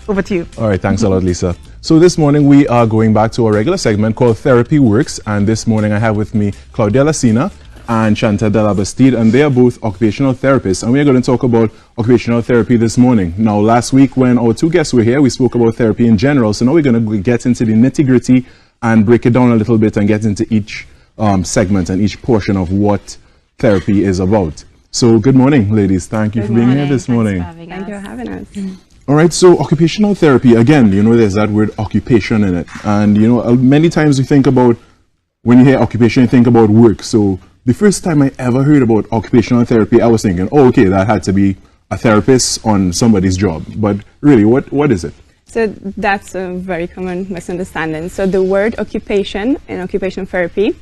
over to you. All right, thanks a lot, Lisa. So this morning we are going back to our regular segment called Therapy Works, and this morning I have with me Klaudia Lacina and Chantal de la Bastide, and they are both occupational therapists, and we are going to talk about occupational therapy this morning. Now, last week when our two guests were here, we spoke about therapy in general, so now we're going to get into the nitty-gritty and break it down a little bit and get into each segment and each portion of what therapy is about. So good morning, ladies. Thank you for being here this morning. Thank you for having us. All right, so occupational therapy, again, you know, there's that word occupation in it. And, you know, many times you think about, when you hear occupation, you think about work. So the first time I ever heard about occupational therapy, I was thinking, oh, okay, that had to be a therapist on somebody's job. But really, what is it? So that's a very common misunderstanding. So the word occupation in occupational therapy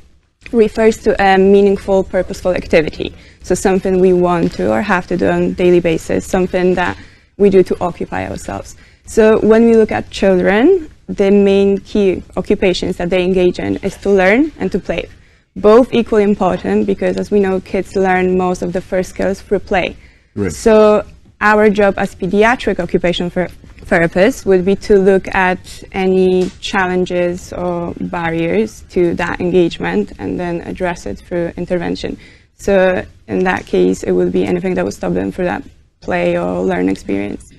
refers to a meaningful, purposeful activity. So something we want to or have to do on a daily basis, something that we do to occupy ourselves. So when we look at children, the main key occupations that they engage in is to learn and to play. Both equally important because, as we know, kids learn most of the first skills through play. Right. So our job as pediatric occupational therapists would be to look at any challenges or barriers to that engagement and then address it through intervention. So in that case, it would be anything that would stop them through that play or learn experience.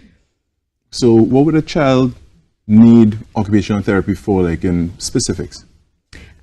So what would a child need occupational therapy for, like in specifics?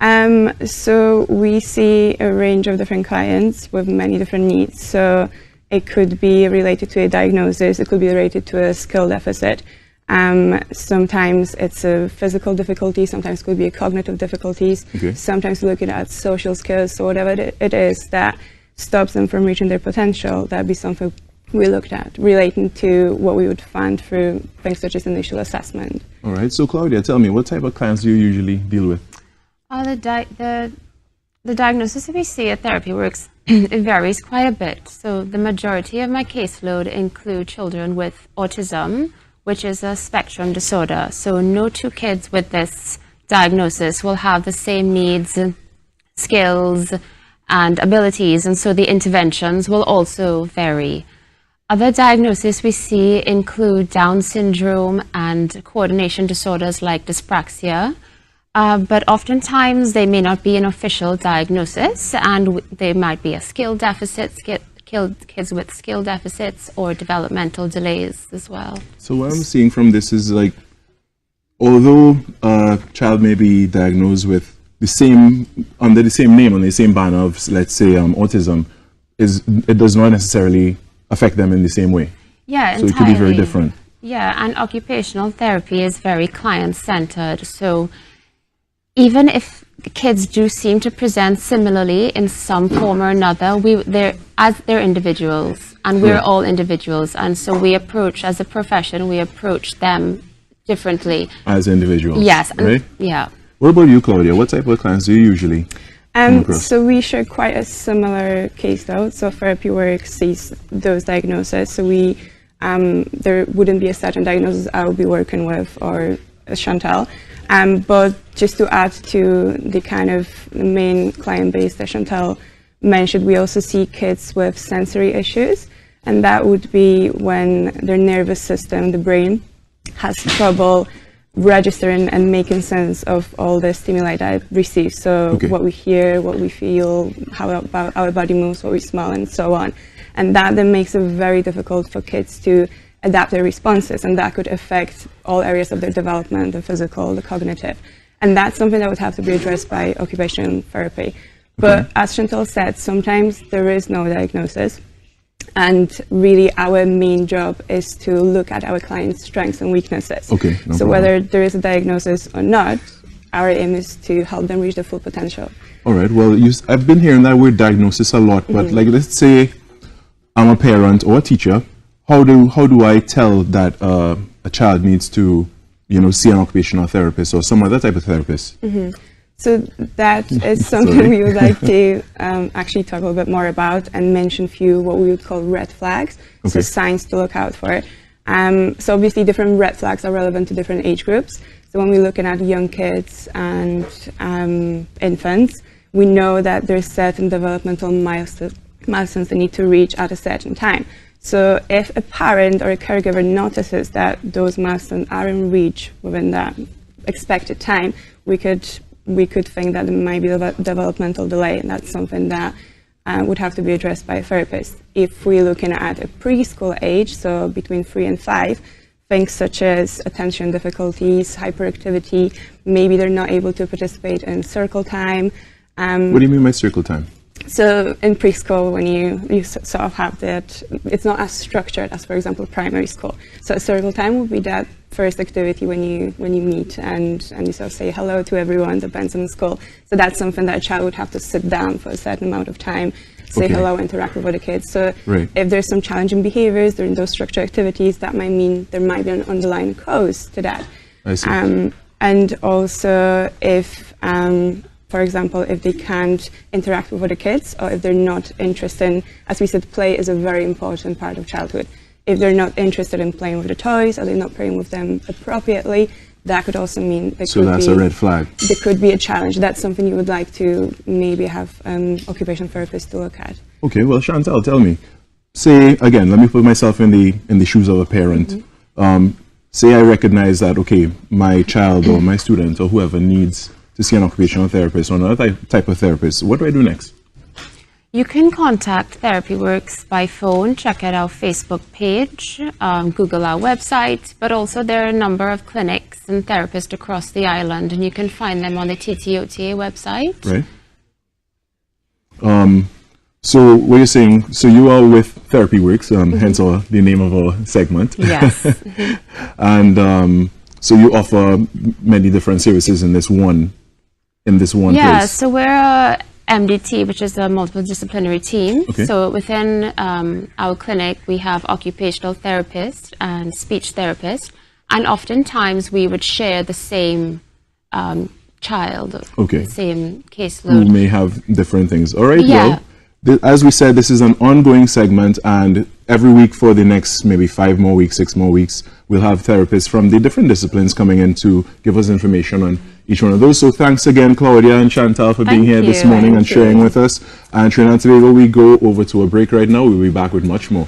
So we see a range of different clients with many different needs. So it could be related to a diagnosis, it could be related to a skill deficit. Sometimes it's a physical difficulty, sometimes it could be a cognitive difficulties. Okay. Sometimes we're looking at social skills, so whatever it is that stops them from reaching their potential, that'd be something we looked at, relating to what we would find through things such as initial assessment. All right, so Klaudia, tell me, what type of clients do you usually deal with? The diagnosis that we see at Therapy Works, it varies quite a bit. So the majority of my caseload include children with autism, which is a spectrum disorder. So no two kids with this diagnosis will have the same needs, skills, and abilities, and so the interventions will also vary. Other diagnoses we see include Down syndrome and coordination disorders like dyspraxia. But oftentimes they may not be an official diagnosis, and they might be a skill deficit, kids with skill deficits or developmental delays as well. So what I'm seeing from this is, like, although a child may be diagnosed with the same, under the same name, on the same banner of, let's say, autism, it does not necessarily affect them in the same way. Yeah, so entirely. It could be very different. Yeah, and occupational therapy is very client-centered. So even if kids do seem to present similarly in some form or another, they're individuals, and we're all individuals, and so we approach, as a profession, we approach them differently. As individuals? Yes. Right? Yeah. What about you, Klaudia? What type of clients do you usually come across? So we share quite a similar caseload. So Therapy Works sees those diagnoses. So there wouldn't be a certain diagnosis I would be working with, or Chantal. But just to add to the kind of main client base that Chantal mentioned, we also see kids with sensory issues, and that would be when their nervous system, the brain, has trouble registering and making sense of all the stimuli that it receives. So what we hear, what we feel, how our body moves, what we smell, and so on. And that then makes it very difficult for kids to adapt their responses, and that could affect all areas of their development, the physical, the cognitive. And that's something that would have to be addressed by occupational therapy. But as Chantal said, sometimes there is no diagnosis, and really our main job is to look at our clients' strengths and weaknesses. So problem. Whether there is a diagnosis or not, our aim is to help them reach their full potential. All right, well, I've been hearing that word diagnosis a lot, but like, let's say I'm a parent or a teacher, how do I tell that a child needs to, see an occupational therapist or some other type of therapist? So that is something we would like to actually talk a little bit more about and mention a few what we would call red flags, so signs to look out for. So obviously different red flags are relevant to different age groups. So when we're looking at young kids and infants, we know that there's certain developmental milestones they need to reach at a certain time. So if a parent or a caregiver notices that those milestones are in reach within that expected time, we could think that there might be a developmental delay, and that's something that would have to be addressed by a therapist. If we're looking at a preschool age, so between 3 and 5, things such as attention difficulties, hyperactivity, maybe they're not able to participate in circle time. What do you mean by circle time? So in preschool, when you sort of have that, it's not as structured as, for example, primary school. So a circle time would be that first activity when you meet and you sort of say hello to everyone, depends on the school. So that's something that a child would have to sit down for a certain amount of time, say hello, interact with other kids. So if there's some challenging behaviors during those structured activities, that might mean there might be an underlying cause to that. I see. And also if, for example, if they can't interact with other kids, or if they're not interested in, as we said, play is a very important part of childhood. If they're not interested in playing with the toys, or they're not playing with them appropriately, that could also mean so that's a red flag. There could be a challenge. That's something you would like to maybe have occupational therapists to look at. Okay, well, Chantal, tell me. Say again, let me put myself in the shoes of a parent. Say I recognize that my child or my student or whoever needs to see an occupational therapist or another type of therapist. What do I do next? You can contact Therapy Works by phone, check out our Facebook page, Google our website, but also there are a number of clinics and therapists across the island, and you can find them on the TTOTA website. Right. So what you're saying, so you are with Therapy Works, hence the name of our segment. Yes. And so you offer many different services in this one place. Yeah, so we're a MDT, which is a multidisciplinary team. Okay. So within our clinic, we have occupational therapists and speech therapists, and oftentimes we would share the same child, the same caseload. Who may have different things. All right, yeah. Well, as we said, this is an ongoing segment, and every week for the next maybe 5 more weeks, 6 more weeks, we'll have therapists from the different disciplines coming in to give us information on each one of those. So thanks again, Klaudia and Chantal, for being here this morning and sharing with us. And Trinidad and Tobago, we go over to a break right now. We'll be back with much more.